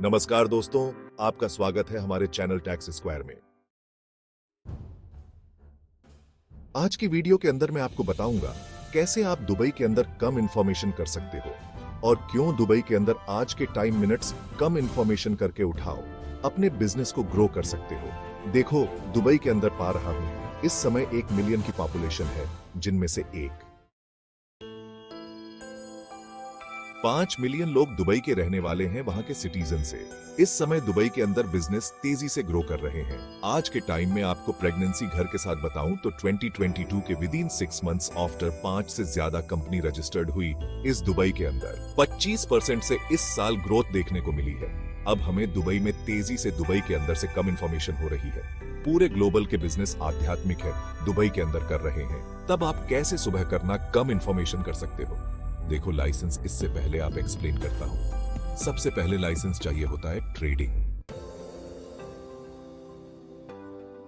नमस्कार दोस्तों, आपका स्वागत है हमारे चैनल टैक्स स्क्वायर में। आज की वीडियो के अंदर मैं आपको बताऊंगा कैसे आप दुबई के अंदर कम इंफॉर्मेशन कर सकते हो और क्यों दुबई के अंदर आज के टाइम मिनट्स कम इंफॉर्मेशन करके उठाओ, अपने बिजनेस को ग्रो कर सकते हो। देखो, दुबई के अंदर पा रहा हूं, इस समय 1 मिलियन की पॉपुलेशन है, जिनमें से 5 मिलियन लोग दुबई के रहने वाले हैं, वहां के सिटीजन से। इस समय दुबई के अंदर बिजनेस तेजी से ग्रो कर रहे हैं। आज के टाइम में आपको प्रेगनेंसी घर के साथ बताऊं तो 2022 के विद इन 6 मंथ्स आफ्टर 5 से ज्यादा कंपनी रजिस्टर्ड हुई इस दुबई के अंदर। 25% से इस साल ग्रोथ देखने को मिली है। अब हमें दुबई में तेजी से दुबई के अंदर से कम इंफॉर्मेशन हो रही है। पूरे ग्लोबल के बिजनेस आध्यात्मिक है, दुबई के अंदर कर रहे हैं। तब आप कैसे सुबह करना कम इंफॉर्मेशन कर सकते हो? देखो, लाइसेंस इससे पहले आप एक्सप्लेन करता हूं। सबसे पहले लाइसेंस चाहिए होता है ट्रेडिंग।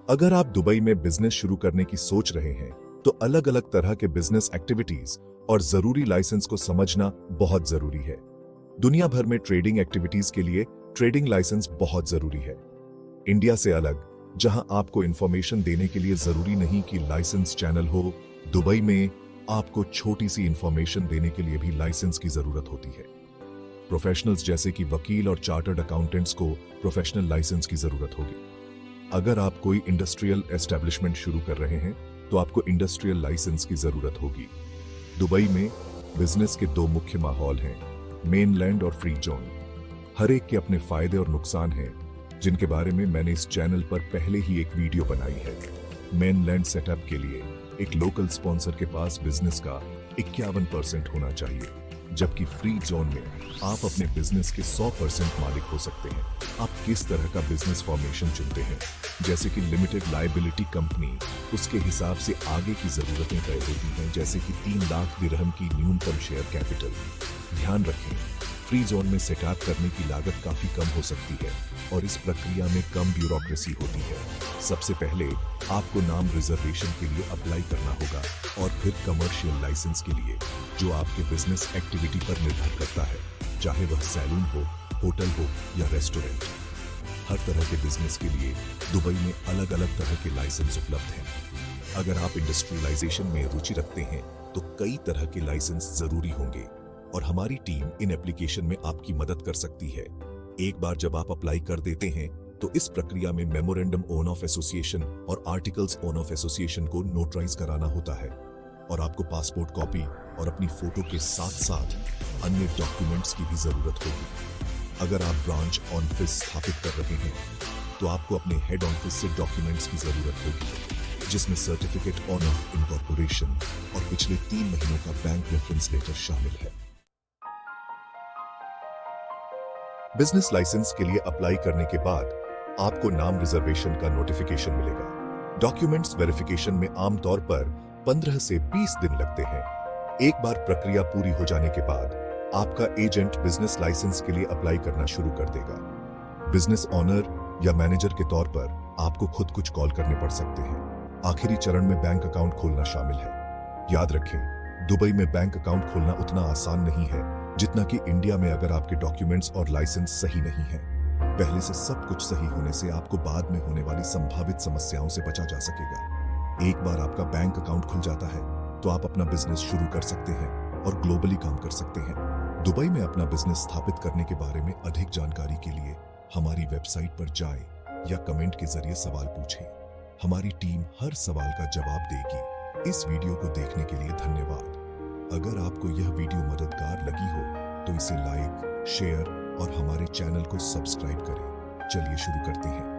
अगर आप दुबई में बिजनेस शुरू करने की सोच रहे हैं तो अलग अलग तरह के बिजनेस एक्टिविटीज और जरूरी लाइसेंस को समझना बहुत जरूरी है। दुनिया भर में ट्रेडिंग एक्टिविटीज के लिए ट्रेडिंग लाइसेंस बहुत जरूरी है। इंडिया से अलग, जहां आपको इंफॉर्मेशन देने के लिए जरूरी नहीं कि लाइसेंस चैनल हो, दुबई में आपको छोटी सी इंफॉर्मेशन देने के लिए भी लाइसेंस की जरूरत होती है। प्रोफेशनल्स जैसे कि वकील और चार्टर्ड अकाउंटेंट्स को प्रोफेशनल लाइसेंस की जरूरत होगी। अगर आप कोई इंडस्ट्रियल एस्टेब्लिशमेंट शुरू कर रहे हैं तो आपको इंडस्ट्रियल लाइसेंस की जरूरत होगी। दुबई में बिजनेस के 2 मुख्य माहौल हैं, मेनलैंड और फ्री जोन। हर एक के अपने फायदे और नुकसान हैं, जिनके बारे में मैंने इस चैनल पर पहले ही एक वीडियो बनाई है। मेनलैंड सेटअप के लिए एक लोकल स्पॉन्सर के पास बिजनेस का 51% होना चाहिए, जबकि फ्री जोन में आप अपने बिजनेस के 100% मालिक हो सकते हैं। आप किस तरह का बिजनेस फॉर्मेशन चुनते हैं, जैसे कि लिमिटेड लायबिलिटी कंपनी, उसके हिसाब से आगे की जरूरतें तय होती हैं, जैसे कि 3 लाख दिरहम की न्यूनतम शेयर कैपिटल। ध्यान रखें, फ्री जोन में सेटअप करने की लागत काफी कम हो सकती है और इस प्रक्रिया में कम ब्यूरोक्रेसी होती है। सबसे पहले आपको नाम रिजर्वेशन के लिए अप्लाई करना होगा और फिर कमर्शियल लाइसेंस के लिए, जो आपके बिजनेस एक्टिविटी पर निर्भर करता है, चाहे वह सैलून हो, होटल हो या रेस्टोरेंट। हर तरह के बिजनेस के लिए दुबई में अलग अलग तरह के लाइसेंस उपलब्ध हैं। अगर आप इंडस्ट्रियलाइजेशन में रुचि रखते हैं तो कई तरह के लाइसेंस जरूरी होंगे और हमारी टीम इन एप्लीकेशन में आपकी मदद कर सकती है। एक बार जब आप अप्लाई कर देते हैं तो इस प्रक्रिया में मेमोरेंडम ऑन ऑफ एसोसिएशन और आर्टिकल्स ऑन ऑफ एसोसिएशन को नोटराइज कराना होता है और आपको पासपोर्ट कॉपी और अपनी फोटो के साथ साथ अन्य डॉक्यूमेंट्स की भी जरूरत होगी। अगर आप ब्रांच ऑफिस स्थापित कर रहे हैं तो आपको अपने हेड ऑफिस से डॉक्यूमेंट्स की जरूरत होगी, जिसमें सर्टिफिकेट ऑन ऑफ इनकॉर्पोरेशन और पिछले 3 महीनों का बैंक रेफरेंस लेटर शामिल है। बिजनेस लाइसेंस के लिए अप्लाई करने के बाद आपको नाम रिजर्वेशन का नोटिफिकेशन मिलेगा। डॉक्यूमेंट्स वेरिफिकेशन में आमतौर पर 15 से 20 दिन लगते हैं। एक बार प्रक्रिया पूरी हो जाने के बाद आपका एजेंट बिजनेस लाइसेंस के लिए अप्लाई करना शुरू कर देगा। बिजनेस ऑनर या मैनेजर के तौर पर आपको खुद कुछ कॉल करने पड़ सकते हैं। आखिरी चरण में बैंक अकाउंट खोलना शामिल है। याद रखें, दुबई में बैंक अकाउंट खोलना उतना आसान नहीं है जितना कि इंडिया में, अगर आपके डॉक्यूमेंट्स और लाइसेंस सही नहीं है। पहले से सब कुछ सही होने से आपको बाद में होने वाली संभावित समस्याओं से बचा जा सकेगा। एक बार आपका बैंक अकाउंट खुल जाता है तो आप अपना बिजनेस शुरू कर सकते हैं और ग्लोबली काम कर सकते हैं। दुबई में अपना बिजनेस स्थापित करने के बारे में अधिक जानकारी के लिए हमारी वेबसाइट पर जाएं या कमेंट के जरिए सवाल पूछें। हमारी टीम हर सवाल का जवाब देगी। इस वीडियो को देखने के लिए धन्यवाद। अगर आपको यह वीडियो मददगार लगी हो तो इसे लाइक, शेयर और हमारे चैनल को सब्सक्राइब करें। चलिए शुरू करते हैं।